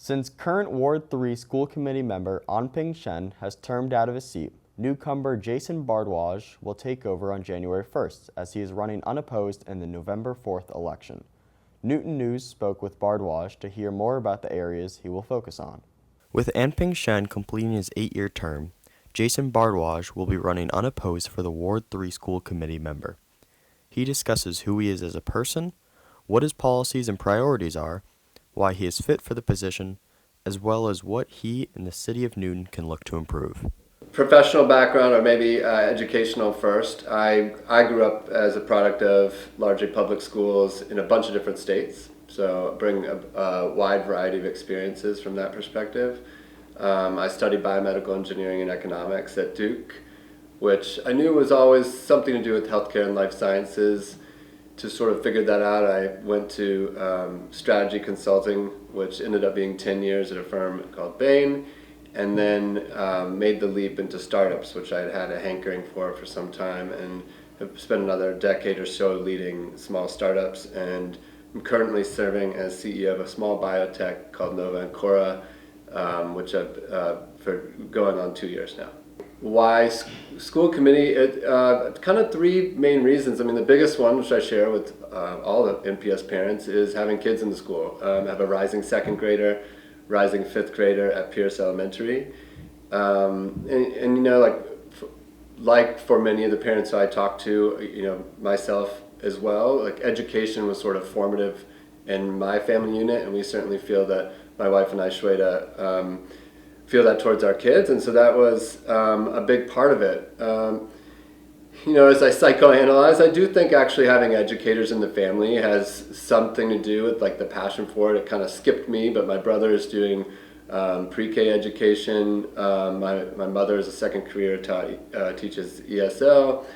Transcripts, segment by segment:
Since current Ward 3 school committee member Anping Shen has termed out of his seat, newcomer Jason Bhardwaj will take over on January 1st as he is running unopposed in the November 4th election. Newton News spoke with Bhardwaj to hear more about the areas he will focus on. With Anping Shen completing his 8-year term, Jason Bhardwaj will be running unopposed for the Ward 3 school committee member. He discusses who he is as a person, what his policies and priorities are, why he is fit for the position, as well as what he and the city of Newton can look to improve. Professional background, or maybe educational first. I grew up as a product of largely public schools in a bunch of different states, so I bring a wide variety of experiences from that perspective. I studied biomedical engineering and economics at Duke, which I knew was always something to do with healthcare and life sciences. To sort of figure that out, I went to strategy consulting, which ended up being 10 years at a firm called Bain, and then made the leap into startups, which I had a hankering for some time, and have spent another decade or so leading small startups, and I'm currently serving as CEO of a small biotech called newcomer, which I've for going on 2 years now. Why school committee? Kind of three main reasons. I mean, the biggest one, which I share with all the NPS parents, is having kids in the school. I have a rising second grader, rising fifth grader at Pierce Elementary, and you know, like for many of the parents who I talk to, you know, myself as well, like education was sort of formative in my family unit, and we certainly feel that, my wife and I, Shweta, feel that towards our kids, and so that was a big part of it. You know, as I psychoanalyze, I do think actually having educators in the family has something to do with like the passion for it. It kind of skipped me, but my brother is doing pre-K education. My mother is a second career teaches ESL.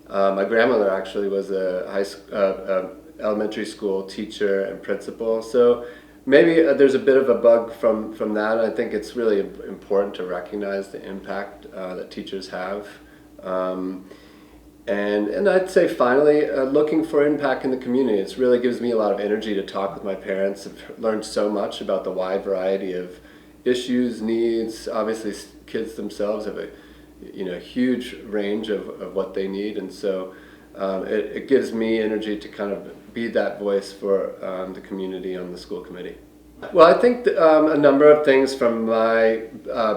My grandmother actually was a elementary school teacher and principal. So maybe there's a bit of a bug from that. I think it's really important to recognize the impact that teachers have. And I'd say finally, looking for impact in the community. It really gives me a lot of energy to talk with my parents. I've learned so much about the wide variety of issues, needs. Obviously, kids themselves have a huge range of what they need, and so it gives me energy to kind of be that voice for the community on the school committee. Well, I think a number of things from my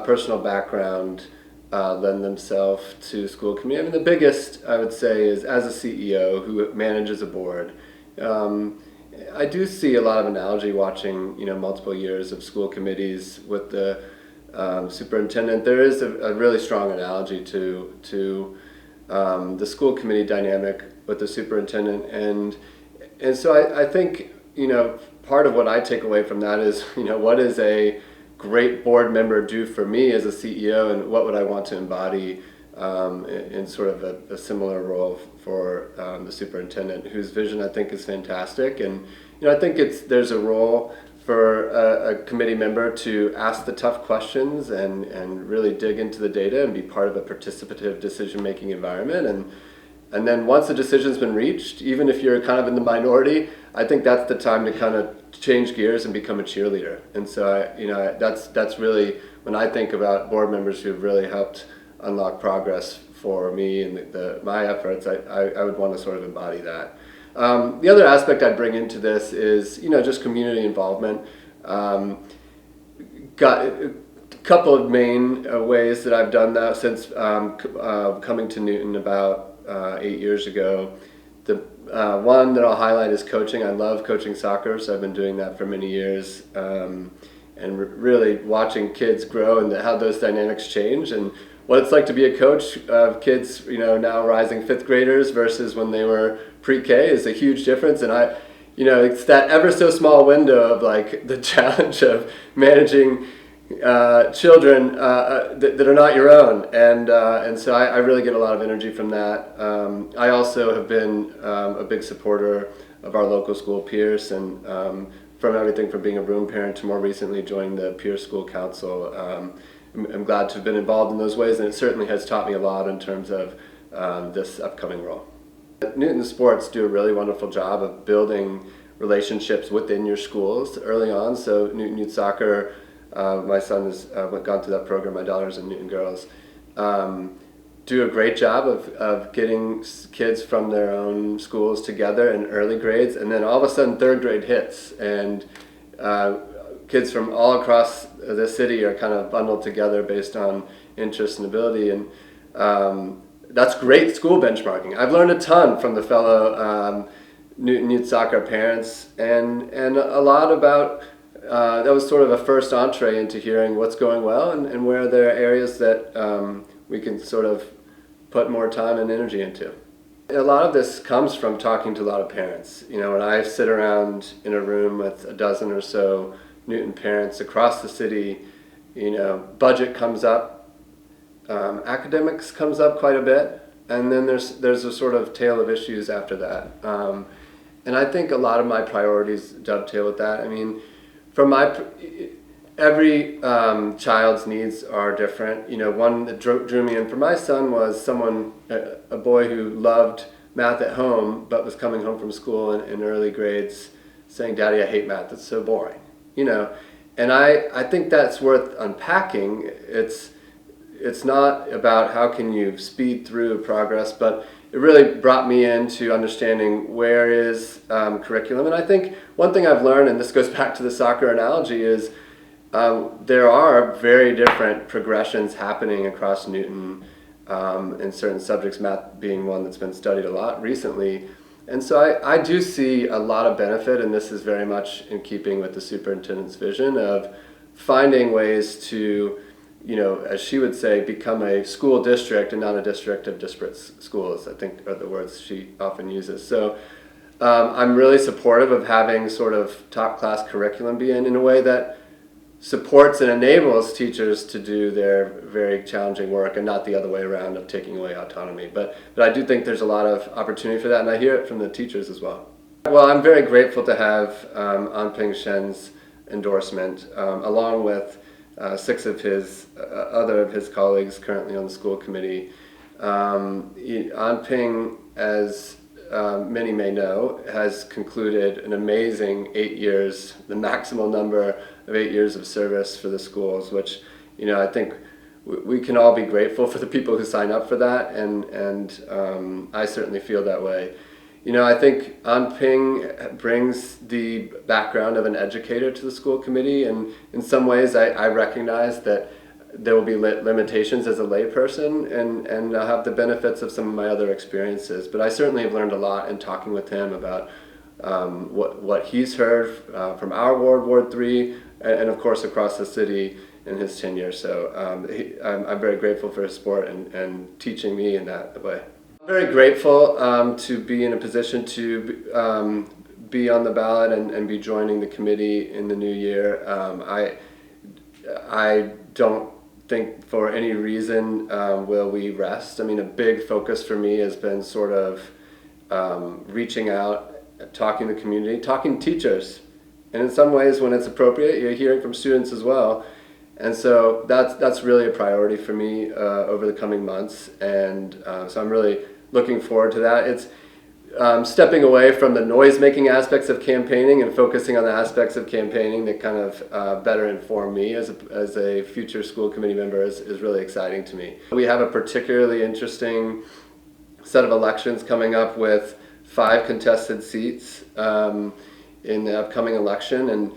personal background lend themselves to school committee. I mean, the biggest, I would say, is as a CEO who manages a board, I do see a lot of analogy watching, multiple years of school committees with the superintendent. There is a really strong analogy to the school committee dynamic with the superintendent, and so I think, part of what I take away from that is, what does a great board member do for me as a CEO, and what would I want to embody in sort of a similar role for the superintendent, whose vision I think is fantastic. And I think there's a role for a committee member to ask the tough questions and really dig into the data and be part of a participative decision-making environment. And then once the decision's been reached, even if you're kind of in the minority, I think that's the time to kind of change gears and become a cheerleader. And so that's really, when I think about board members who've really helped unlock progress for me and my efforts, I would want to sort of embody that. The other aspect I'd bring into this is, just community involvement. Got a couple of main ways that I've done that since coming to Newton about 8 years ago. The one that I'll highlight is coaching. I love coaching soccer, so I've been doing that for many years, and really watching kids grow and how those dynamics change, and what it's like to be a coach of kids, now rising fifth graders versus when they were pre-K is a huge difference. And it's that ever so small window of like the challenge of managing children that are not your own, and so I really get a lot of energy from that. I also have been a big supporter of our local school, Pierce, and from everything from being a room parent to more recently joining the Pierce School Council. I'm glad to have been involved in those ways, and it certainly has taught me a lot in terms of this upcoming role. Newton Sports do a really wonderful job of building relationships within your schools early on. So Newton Youth Soccer, my son has gone through that program, my daughter's in Newton Girls, do a great job of getting kids from their own schools together in early grades, and then all of a sudden third grade hits, and kids from all across the city are kind of bundled together based on interest and ability, and that's great school benchmarking. I've learned a ton from the fellow Newton Youth Soccer parents, and a lot about that was sort of a first entree into hearing what's going well and where there are areas that we can sort of put more time and energy into. A lot of this comes from talking to a lot of parents. You know, when I sit around in a room with a dozen or so Newton parents across the city, you know, budget comes up, academics comes up quite a bit, and then there's a sort of tail of issues after that. And I think a lot of my priorities dovetail with that. I mean, every child's needs are different. You know, one that drew me in for my son was a boy who loved math at home, but was coming home from school in early grades saying, "Daddy, I hate math, it's so boring." You know, and I think that's worth unpacking. It's not about how can you speed through progress, but it really brought me into understanding where is curriculum. And I think one thing I've learned, and this goes back to the soccer analogy, is there are very different progressions happening across Newton in certain subjects, math being one that's been studied a lot recently. And so I do see a lot of benefit, and this is very much in keeping with the superintendent's vision of finding ways to, you know, as she would say, become a school district and not a district of disparate schools, I think are the words she often uses. So I'm really supportive of having sort of top class curriculum be in a way that supports and enables teachers to do their very challenging work and not the other way around of taking away autonomy. But I do think there's a lot of opportunity for that, and I hear it from the teachers as well. Well, I'm very grateful to have Anping Shen's endorsement, along with six of other of his colleagues currently on the school committee. Anping, as many may know, has concluded an amazing 8 years, the maximal number of 8 years of service for the schools, which, you know, I think we can all be grateful for the people who sign up for that, and I certainly feel that way. You know, I think Anping brings the background of an educator to the school committee, and in some ways I recognize that there will be limitations as a layperson, and I'll have the benefits of some of my other experiences. But I certainly have learned a lot in talking with him about what he's heard from our ward, Ward 3, and of course across the city in his tenure. So I'm very grateful for his support and teaching me in that way. I'm very grateful to be in a position to be on the ballot and be joining the committee in the new year. I don't think for any reason will we rest. I mean, a big focus for me has been sort of reaching out, talking to the community, talking to teachers. And in some ways, when it's appropriate, you're hearing from students as well. And so that's really a priority for me over the coming months. And so I'm really looking forward to that. It's stepping away from the noise-making aspects of campaigning and focusing on the aspects of campaigning that kind of better inform me as a future school committee member is really exciting to me. We have a particularly interesting set of elections coming up with 5 contested seats in the upcoming election, and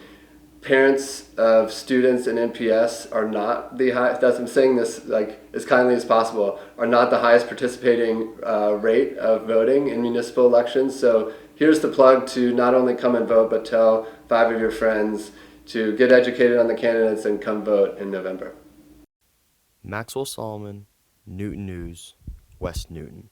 parents of students in NPS are not the highest, I'm saying this like as kindly as possible, are not the highest participating rate of voting in municipal elections. So here's the plug to not only come and vote, but tell 5 of your friends to get educated on the candidates and come vote in November. Maxwell Solomon, Newton News, West Newton.